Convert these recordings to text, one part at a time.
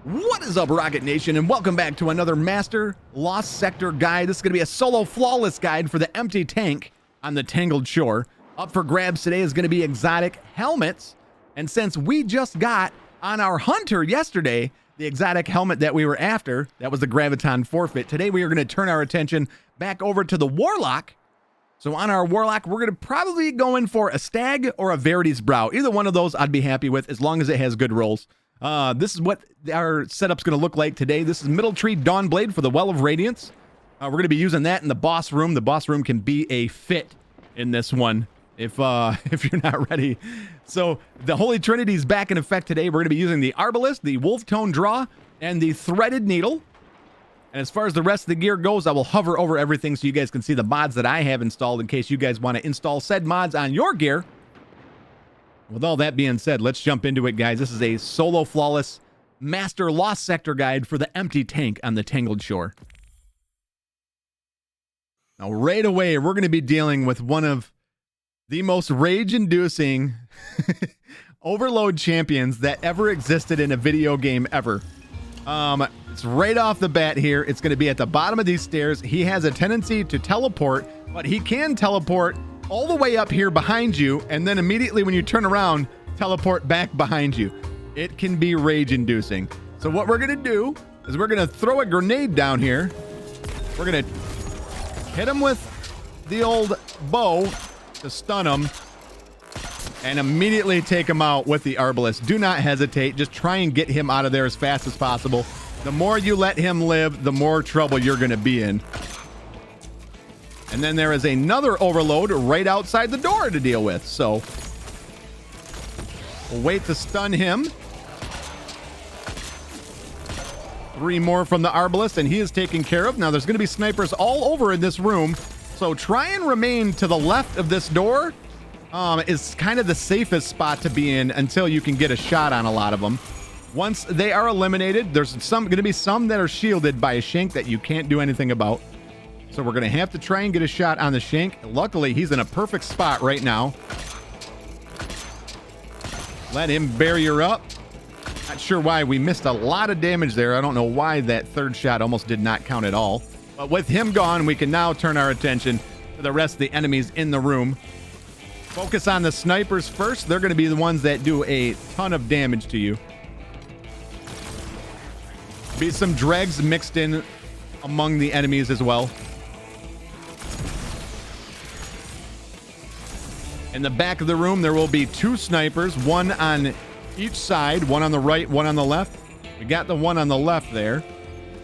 What is up, Rocket Nation, and welcome back to another Master Lost Sector guide. This is going to be a solo flawless guide for the empty tank on the Tangled Shore. Up for grabs today is going to be exotic helmets. And since we just got on our hunter yesterday, the exotic helmet that we were after, that was the Graviton forfeit, today we are going to turn our attention back over to the Warlock. So on our Warlock, we're going to probably go in for a Stag or a Verity's Brow. Either one of those I'd be happy with as long as it has good rolls. This is what our setup's going to look like today. This is Middle Tree Dawnblade for the Well of Radiance. We're going to be using that in the boss room. The boss room can be a fit in this one if you're not ready. So the Holy Trinity is back in effect today. We're going to be using the Arbalist, the Wolf Tone Draw, and the Threaded Needle. And as far as the rest of the gear goes, I will hover over everything so you guys can see the mods that I have installed in case you guys want to install said mods on your gear. With all that being said, let's jump into it, guys. This is a solo flawless Master Lost Sector guide for the empty tank on the Tangled Shore. Now, right away, we're going to be dealing with one of the most rage-inducing overload champions that ever existed in a video game ever. It's right off the bat here. It's going to be at the bottom of these stairs. He has a tendency to teleport, but he can teleport all the way up here behind you, and then immediately when you turn around, teleport back behind you. It can be rage-inducing. So what we're going to do is we're going to throw a grenade down here. We're going to hit him with the old bow to stun him, and immediately take him out with the Arbalist. Do not hesitate. Just try and get him out of there as fast as possible. The more you let him live, the more trouble you're going to be in. And then there is another overload right outside the door to deal with. So we'll wait to stun him. 3 more from the Arbalist, and he is taken care of. Now there's going to be snipers all over in this room. So try and remain to the left of this door. Is kind of the safest spot to be in until you can get a shot on a lot of them. Once they are eliminated, there's going to be some that are shielded by a shank that you can't do anything about. So we're going to have to try and get a shot on the shank. Luckily, he's in a perfect spot right now. Let him barrier up. Not sure why we missed a lot of damage there. I don't know why that third shot almost did not count at all. But with him gone, we can now turn our attention to the rest of the enemies in the room. Focus on the snipers first. They're going to be the ones that do a ton of damage to you. Be some dregs mixed in among the enemies as well. In the back of the room, there will be 2 snipers, one on each side, one on the right, one on the left. We got the one on the left there.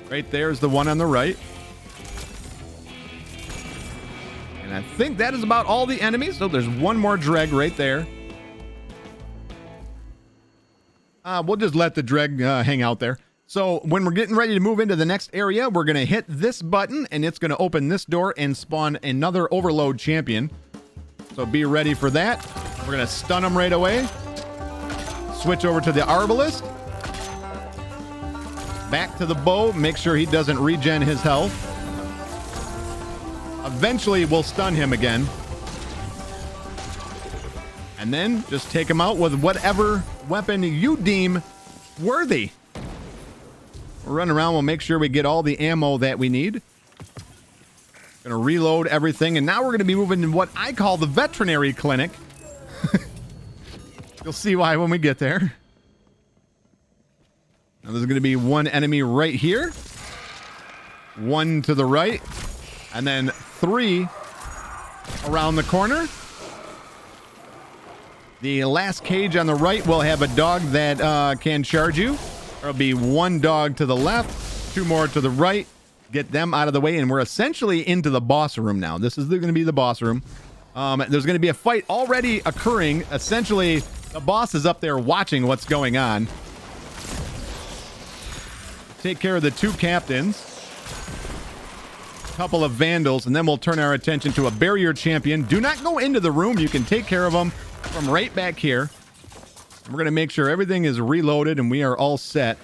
Right there is the one on the right. And I think that is about all the enemies. So there's one more dreg right there. We'll just let the dreg hang out there. So when we're getting ready to move into the next area, we're going to hit this button, and it's going to open this door and spawn another overload champion. So be ready for that. We're going to stun him right away. Switch over to the Arbalist. Back to the bow. Make sure he doesn't regen his health. Eventually, we'll stun him again. And then just take him out with whatever weapon you deem worthy. We'll run around. We'll make sure we get all the ammo that we need. Going to reload everything. And now we're going to be moving to what I call the veterinary clinic. You'll see why when we get there. Now there's going to be one enemy right here. One to the right. And then 3 around the corner. The last cage on the right will have a dog that can charge you. There'll be 1 dog to the left, 2 more to the right. Get them out of the way, and we're essentially into the boss room now. This is going to be the boss room. There's going to be a fight already occurring. Essentially, the boss is up there watching what's going on. Take care of the 2 captains. Couple of vandals, and then we'll turn our attention to a barrier champion. Do not go into the room. You can take care of them from right back here. We're going to make sure everything is reloaded and we are all set.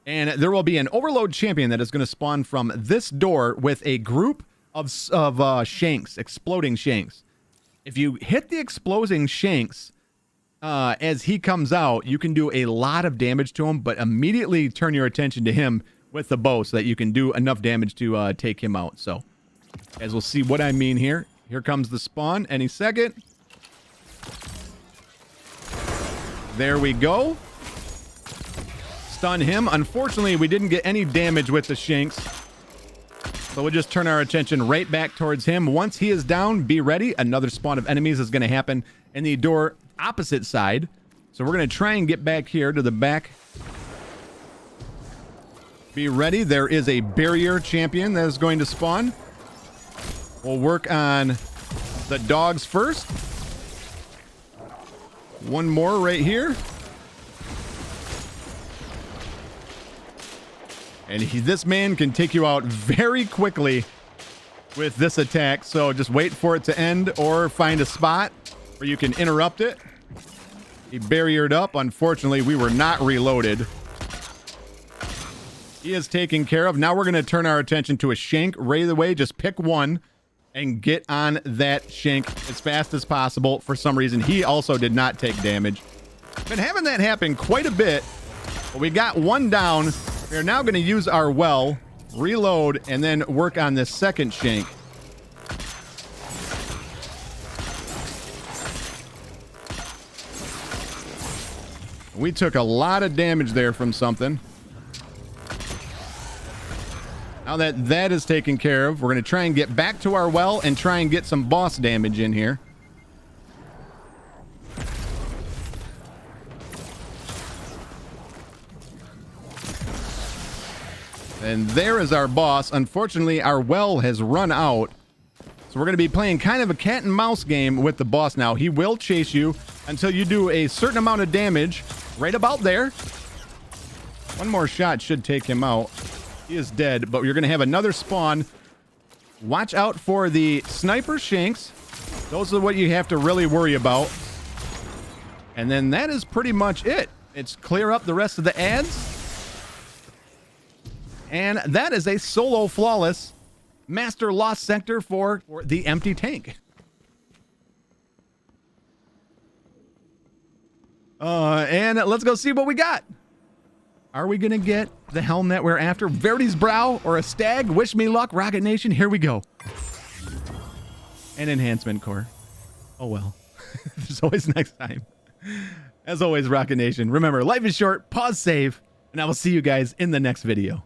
And there will be an overload champion that is going to spawn from this door with a group of shanks, exploding shanks. If you hit the exploding shanks, as he comes out, you can do a lot of damage to him, but immediately turn your attention to him with the bow so that you can do enough damage to take him out. So, as we'll see what I mean here. Here comes the spawn any second. There we go. Stun him. Unfortunately, we didn't get any damage with the shanks. So we'll just turn our attention right back towards him. Once he is down, be ready. Another spawn of enemies is going to happen in the door opposite side. So we're going to try and get back here to the back. Be ready. There is a barrier champion that is going to spawn. We'll work on the dogs first. One more right here. And this man can take you out very quickly with this attack. So just wait for it to end or find a spot where you can interrupt it. He barriered up. Unfortunately, we were not reloaded. He is taken care of. Now we're going to turn our attention to a shank right away. Just pick one and get on that shank as fast as possible. For some reason, he also did not take damage. Been having that happen quite a bit. But we got one down. We are now going to use our well, reload, and then work on this second shank. We took a lot of damage there from something. Now that that is taken care of, we're going to try and get back to our well and try and get some boss damage in here. And there is our boss. Unfortunately, our well has run out. So we're going to be playing kind of a cat and mouse game with the boss now. He will chase you until you do a certain amount of damage right about there. One more shot should take him out. He is dead, but you're going to have another spawn. Watch out for the sniper shanks. Those are what you have to really worry about. And then that is pretty much it. It's clear up the rest of the ads. And that is a solo flawless master lost sector for the empty tank. And let's go see what we got. Are we going to get the helm that we're after? Verity's Brow or a stag? Wish me luck, Rocket Nation. Here we go. An enhancement core. Oh, well. There's always next time. As always, Rocket Nation, remember, life is short. Pause, save, and I will see you guys in the next video.